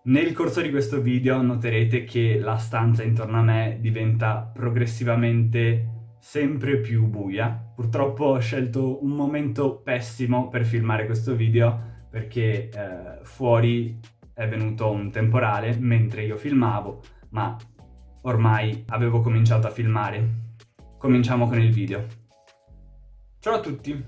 Nel corso di questo video noterete che la stanza intorno a me diventa progressivamente sempre più buia. Purtroppo ho scelto un momento pessimo per filmare questo video perché fuori è venuto un temporale mentre io filmavo, ma ormai avevo cominciato a filmare. Cominciamo con il video. Ciao a tutti!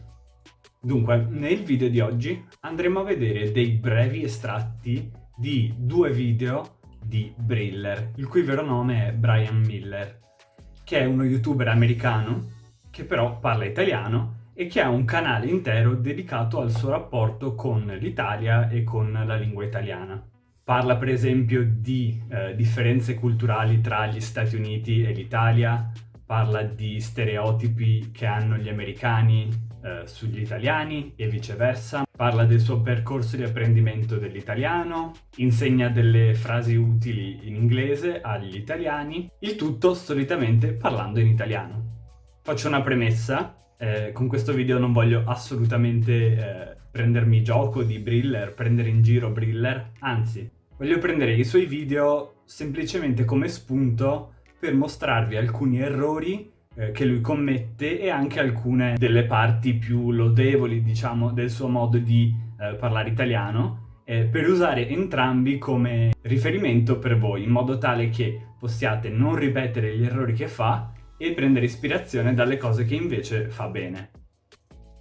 Dunque, nel video di oggi andremo a vedere dei brevi estratti di due video di Briller, il cui vero nome è Brian Miller, che è uno youtuber americano che però parla italiano e che ha un canale intero dedicato al suo rapporto con l'Italia e con la lingua italiana. Parla per esempio di differenze culturali tra gli Stati Uniti e l'Italia, parla di stereotipi che hanno gli americani sugli italiani e viceversa, parla del suo percorso di apprendimento dell'italiano, insegna delle frasi utili in inglese agli italiani, il tutto solitamente parlando in italiano. Faccio una premessa, con questo video non voglio assolutamente prendermi gioco di Briller, prendere in giro Briller, anzi, voglio prendere i suoi video semplicemente come spunto per mostrarvi alcuni errori che lui commette e anche alcune delle parti più lodevoli, diciamo, del suo modo di parlare italiano, per usare entrambi come riferimento per voi, in modo tale che possiate non ripetere gli errori che fa e prendere ispirazione dalle cose che invece fa bene.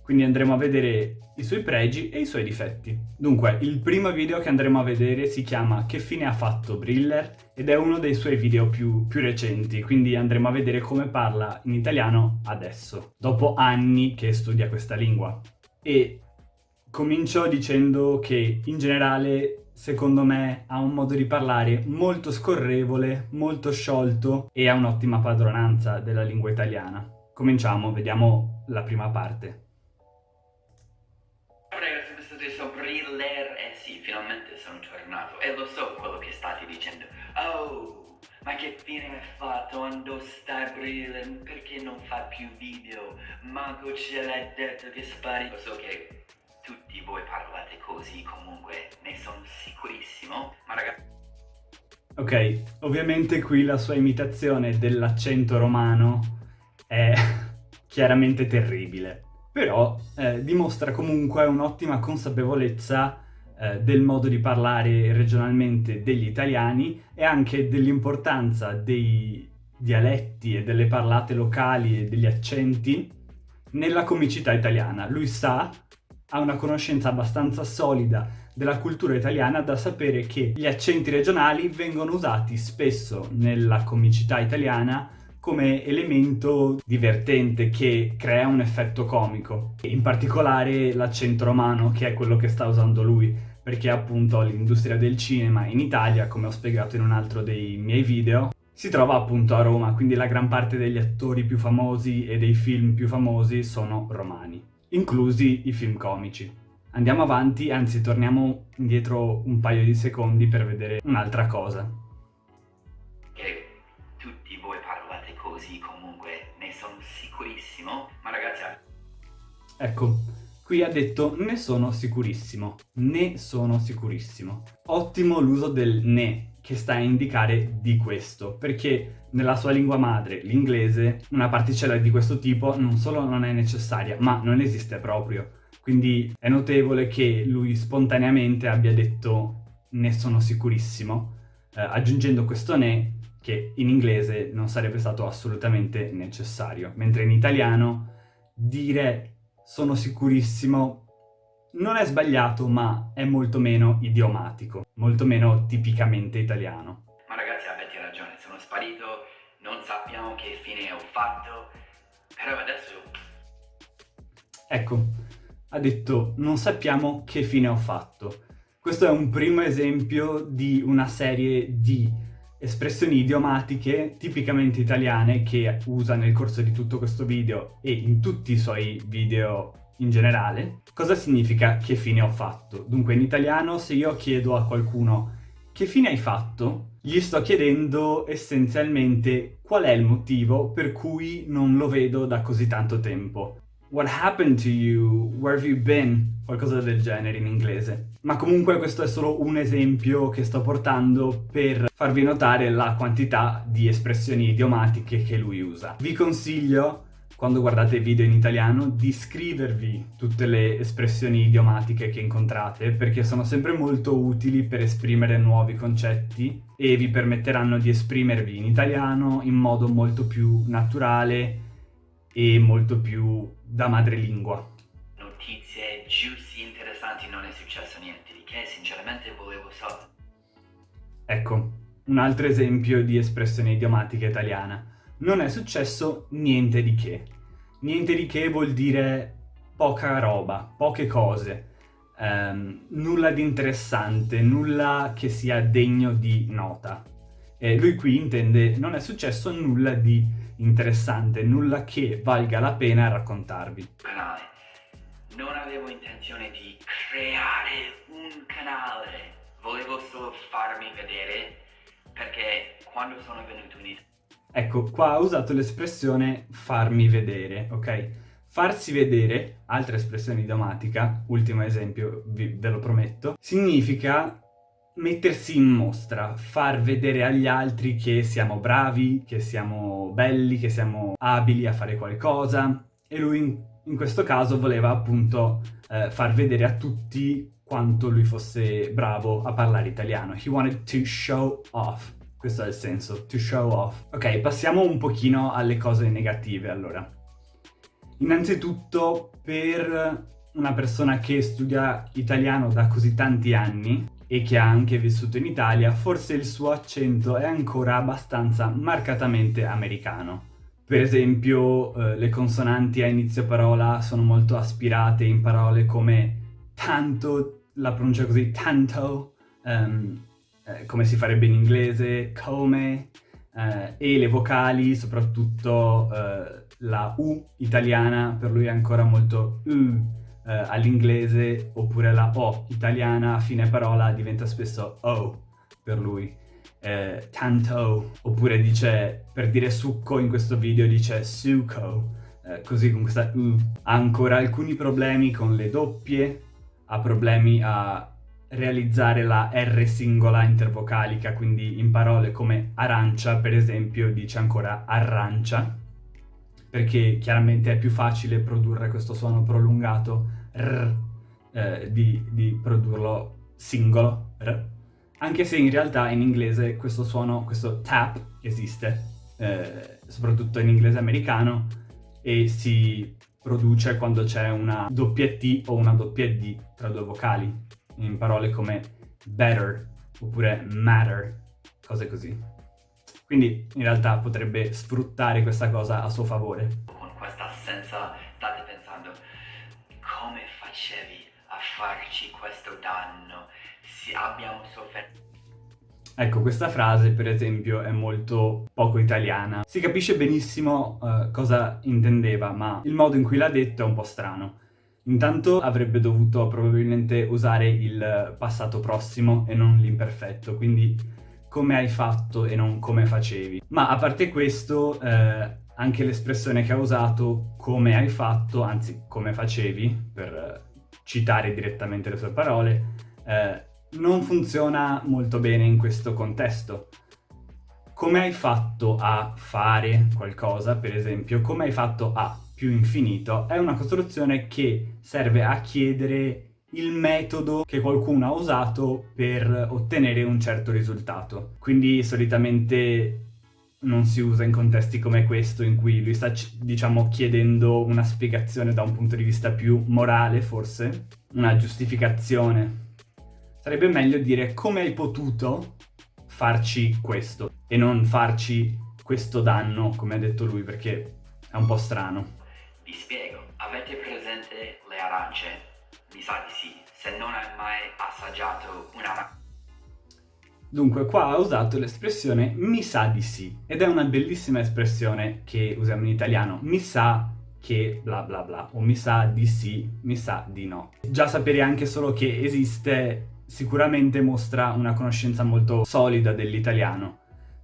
Quindi andremo a vedere i suoi pregi e i suoi difetti. Dunque, il primo video che andremo a vedere si chiama Che fine ha fatto Briller? Ed è uno dei suoi video più recenti, quindi andremo a vedere come parla in italiano adesso, dopo anni che studia questa lingua. E comincio dicendo che in generale, secondo me, ha un modo di parlare molto scorrevole, molto sciolto e ha un'ottima padronanza della lingua italiana. Cominciamo, vediamo la prima parte. Briller, eh sì, finalmente sono tornato e lo so quello che state dicendo. Oh, ma che fine hai fatto? Quando stai Briller? Perché non fa più video? Manco ce l'hai detto che spari. Lo so che tutti voi parlate così, comunque ne sono sicurissimo. Ma ragazzi, ok, ovviamente qui la sua imitazione dell'accento romano è chiaramente terribile, però dimostra comunque un'ottima consapevolezza del modo di parlare regionalmente degli italiani e anche dell'importanza dei dialetti e delle parlate locali e degli accenti nella comicità italiana. Lui ha una conoscenza abbastanza solida della cultura italiana da sapere che gli accenti regionali vengono usati spesso nella comicità italiana come elemento divertente che crea un effetto comico. In particolare l'accento romano, che è quello che sta usando lui, perché appunto l'industria del cinema in Italia, come ho spiegato in un altro dei miei video, si trova appunto a Roma, quindi la gran parte degli attori più famosi e dei film più famosi sono romani, inclusi i film comici. Andiamo avanti, anzi torniamo indietro un paio di secondi per vedere un'altra cosa. che tutti voi parlate così, comunque ne sono sicurissimo. Ma ragazzi, Ecco, qui ha detto ne sono sicurissimo, ne sono sicurissimo. Ottimo l'uso del ne, che sta a indicare di questo, perché nella sua lingua madre, l'inglese, una particella di questo tipo non solo non è necessaria, ma non esiste proprio. Quindi è notevole che lui spontaneamente abbia detto ne sono sicurissimo, aggiungendo questo ne che in inglese non sarebbe stato assolutamente necessario, mentre in italiano dire sono sicurissimo non è sbagliato, ma è molto meno idiomatico, molto meno tipicamente italiano. ma ragazzi avete ragione, sono sparito, non sappiamo che fine ho fatto, però adesso... Ecco, ha detto non sappiamo che fine ho fatto. Questo è un primo esempio di una serie di espressioni idiomatiche tipicamente italiane che usa nel corso di tutto questo video e in tutti i suoi video in generale. Cosa significa che fine ho fatto? Dunque in italiano se io chiedo a qualcuno che fine hai fatto, gli sto chiedendo essenzialmente qual è il motivo per cui non lo vedo da così tanto tempo. What happened to you? Where have you been? Qualcosa del genere in inglese. Ma comunque questo è solo un esempio che sto portando per farvi notare la quantità di espressioni idiomatiche che lui usa. Vi consiglio, quando guardate video in italiano, di scrivervi tutte le espressioni idiomatiche che incontrate, perché sono sempre molto utili per esprimere nuovi concetti e vi permetteranno di esprimervi in italiano in modo molto più naturale e molto più da madrelingua. Notizie giusti, interessanti, non è successo niente di che, sinceramente volevo sapere. Ecco, un altro esempio di espressione idiomatica italiana. Non è successo niente di che. Niente di che vuol dire poca roba, poche cose, nulla di interessante, nulla che sia degno di nota. E lui qui intende non è successo nulla di interessante, nulla che valga la pena raccontarvi. Canale. Non avevo intenzione di creare un canale, volevo solo farmi vedere perché quando sono venuto in Italia. Ecco, qua ha usato l'espressione farmi vedere, ok? Farsi vedere, altra espressione idiomatica, ultimo esempio, ve lo prometto, significa mettersi in mostra, far vedere agli altri che siamo bravi, che siamo belli, che siamo abili a fare qualcosa. E lui in questo caso voleva appunto far vedere a tutti quanto lui fosse bravo a parlare italiano. He wanted to show off. Questo è il senso, to show off. Ok, passiamo un pochino alle cose negative allora. Innanzitutto, per una persona che studia italiano da così tanti anni e che ha anche vissuto in Italia, forse il suo accento è ancora abbastanza marcatamente americano. Per esempio, le consonanti a inizio parola sono molto aspirate in parole come tanto, la pronuncia così, tanto, come si farebbe in inglese, come, e le vocali, soprattutto la U italiana, per lui è ancora molto all'inglese, oppure la O italiana a fine parola diventa spesso O per lui. Tanto, oppure dice, per dire succo in questo video dice succo, così con questa U. Ha ancora alcuni problemi con le doppie, ha problemi a realizzare la R singola intervocalica, quindi in parole come arancia, per esempio, dice ancora arrancia, perché chiaramente è più facile produrre questo suono prolungato di produrlo singolo, anche se in realtà in inglese questo suono, questo tap, esiste, soprattutto in inglese americano, e si produce quando c'è una doppia T o una doppia D tra due vocali, in parole come better oppure matter, cose così. Quindi in realtà potrebbe sfruttare questa cosa a suo favore. Con questa assenza state pensando, come facevi a farci questo danno? Abbiamo sofferto. Ecco, questa frase, per esempio, è molto poco italiana. Si capisce benissimo cosa intendeva, ma il modo in cui l'ha detto è un po' strano. Intanto avrebbe dovuto probabilmente usare il passato prossimo e non l'imperfetto, quindi come hai fatto e non come facevi. Ma a parte questo, anche l'espressione che ha usato, come hai fatto, anzi come facevi, per citare direttamente le sue parole, non funziona molto bene in questo contesto. Come hai fatto a fare qualcosa, per esempio, come hai fatto a più infinito, è una costruzione che serve a chiedere il metodo che qualcuno ha usato per ottenere un certo risultato. Quindi solitamente non si usa in contesti come questo, in cui lui sta, diciamo, chiedendo una spiegazione da un punto di vista più morale, forse, una giustificazione. Sarebbe meglio dire come hai potuto farci questo e non farci questo danno, come ha detto lui, perché è un po' strano. Vi spiego, avete presente le arance? Mi sa di sì, se non hai mai assaggiato un'arancia. Dunque, qua ha usato l'espressione mi sa di sì, ed è una bellissima espressione che usiamo in italiano. Mi sa che bla bla bla, o mi sa di sì, mi sa di no. Già sapere anche solo che esiste sicuramente mostra una conoscenza molto solida dell'italiano,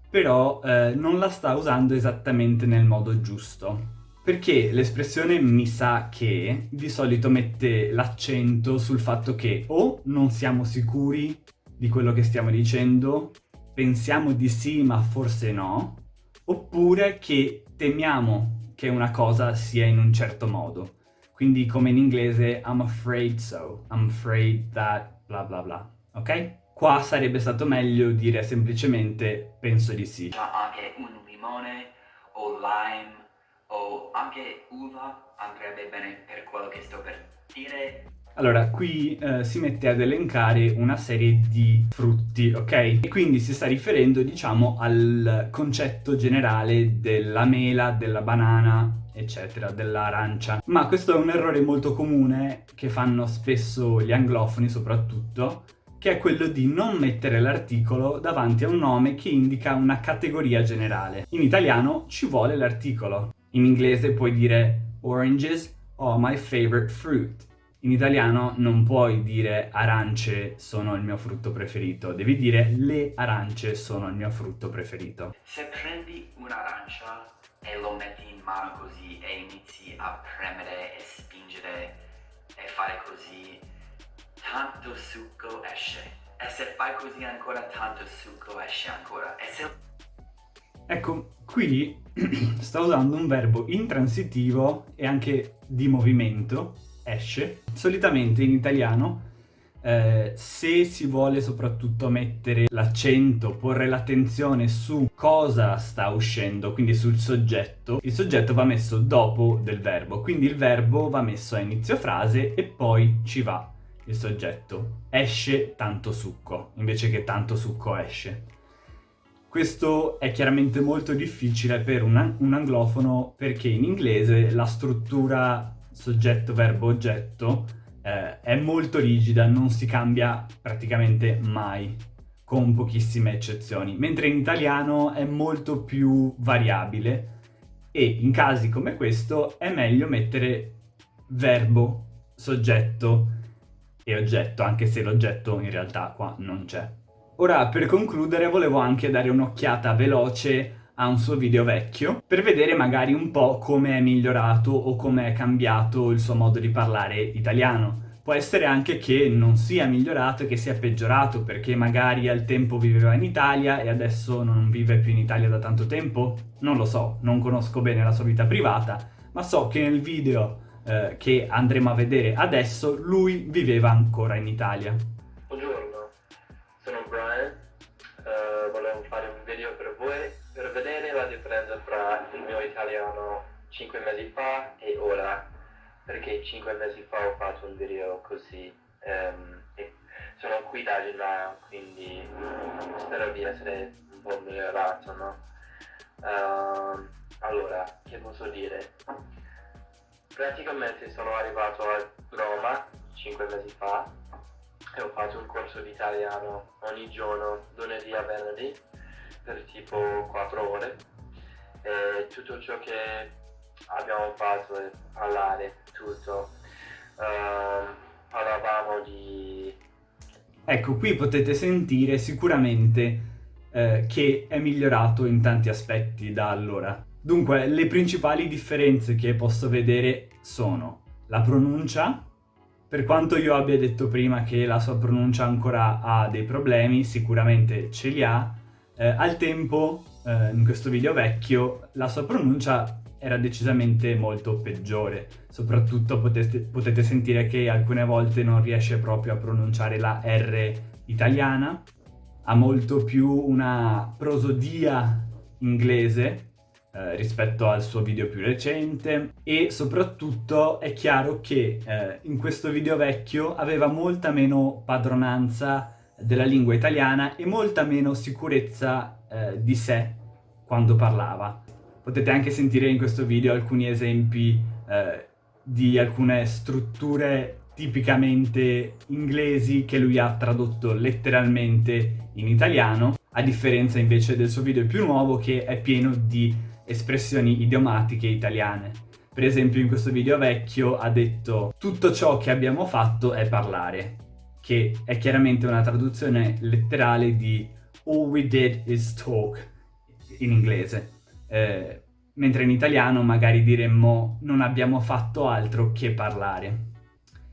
però non la sta usando esattamente nel modo giusto. Perché l'espressione mi sa che di solito mette l'accento sul fatto che o non siamo sicuri di quello che stiamo dicendo, pensiamo di sì ma forse no, oppure che temiamo che una cosa sia in un certo modo. Quindi come in inglese I'm afraid so, I'm afraid that bla bla bla, ok? Qua sarebbe stato meglio dire semplicemente penso di sì. Anche un limone o lime o anche uva andrebbe bene per quello che sto per dire. Allora, qui si mette ad elencare una serie di frutti, ok? E quindi si sta riferendo, diciamo, al concetto generale della mela, della banana, eccetera, dell'arancia. Ma questo è un errore molto comune che fanno spesso gli anglofoni, soprattutto, che è quello di non mettere l'articolo davanti a un nome che indica una categoria generale. In italiano ci vuole l'articolo. In inglese puoi dire oranges are my favorite fruit. In italiano non puoi dire arance sono il mio frutto preferito, devi dire le arance sono il mio frutto preferito. Se prendi un'arancia e lo metti in mano così e inizi a premere e spingere e fare così, tanto succo esce. E se fai così ancora, tanto succo esce ancora. E se... Ecco, qui sta usando un verbo intransitivo e anche di movimento, esce. Solitamente in italiano, se si vuole soprattutto mettere l'accento, porre l'attenzione su cosa sta uscendo, quindi sul soggetto, il soggetto va messo dopo del verbo, quindi il verbo va messo a inizio frase e poi ci va il soggetto. Esce tanto succo, invece che tanto succo esce. Questo è chiaramente molto difficile per un anglofono perché in inglese la struttura soggetto-verbo-oggetto è molto rigida, non si cambia praticamente mai, con pochissime eccezioni, mentre in italiano è molto più variabile e in casi come questo è meglio mettere verbo, soggetto e oggetto, anche se l'oggetto in realtà qua non c'è. Ora, per concludere, volevo anche dare un'occhiata veloce a un suo video vecchio per vedere magari un po' come è migliorato o come è cambiato il suo modo di parlare italiano. Può essere anche che non sia migliorato e che sia peggiorato perché magari al tempo viveva in Italia e adesso non vive più in Italia da tanto tempo. Non lo so, non conosco bene la sua vita privata, ma so che nel video che andremo a vedere adesso lui viveva ancora in Italia. Buongiorno, sono Brian, volevo fare un video per voi per vedere la differenza tra il mio italiano 5 mesi fa e ora, perché 5 mesi fa ho fatto un video così e sono qui da gennaio, quindi spero di essere un po' migliorato, no? Allora, che posso dire? Praticamente sono arrivato a Roma 5 mesi fa e ho fatto un corso di italiano ogni giorno, lunedì a venerdì, per tipo 4 ore. E tutto ciò che abbiamo fatto è parlare, tutto. Parlavamo di... Ecco, qui potete sentire sicuramente che è migliorato in tanti aspetti da allora. Dunque, le principali differenze che posso vedere sono la pronuncia. Per quanto io abbia detto prima che la sua pronuncia ancora ha dei problemi, sicuramente ce li ha. Al tempo, in questo video vecchio, la sua pronuncia era decisamente molto peggiore. Soprattutto potete sentire che alcune volte non riesce proprio a pronunciare la R italiana. Ha molto più una prosodia inglese rispetto al suo video più recente e soprattutto è chiaro che in questo video vecchio aveva molta meno padronanza della lingua italiana e molta meno sicurezza di sé quando parlava. Potete anche sentire in questo video alcuni esempi di alcune strutture tipicamente inglesi che lui ha tradotto letteralmente in italiano, a differenza invece del suo video più nuovo che è pieno di espressioni idiomatiche italiane. Per esempio in questo video vecchio ha detto tutto ciò che abbiamo fatto è parlare, che è chiaramente una traduzione letterale di all we did is talk in inglese. mentre in italiano magari diremmo non abbiamo fatto altro che parlare.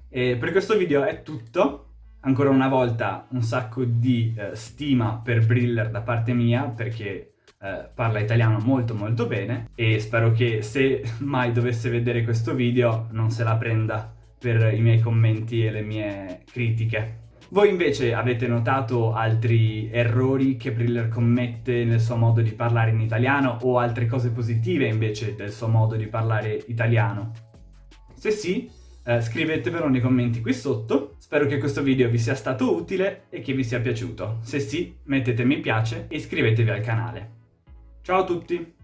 E per questo video è tutto. Ancora una volta un sacco di stima per Briller da parte mia, perché parla italiano molto molto bene, e spero che se mai dovesse vedere questo video non se la prenda per i miei commenti e le mie critiche. Voi invece avete notato altri errori che Briller commette nel suo modo di parlare in italiano, o altre cose positive invece del suo modo di parlare italiano? Se sì, scrivetevelo nei commenti qui sotto. Spero che questo video vi sia stato utile e che vi sia piaciuto. Se sì, mettete mi piace e iscrivetevi al canale. Ciao a tutti!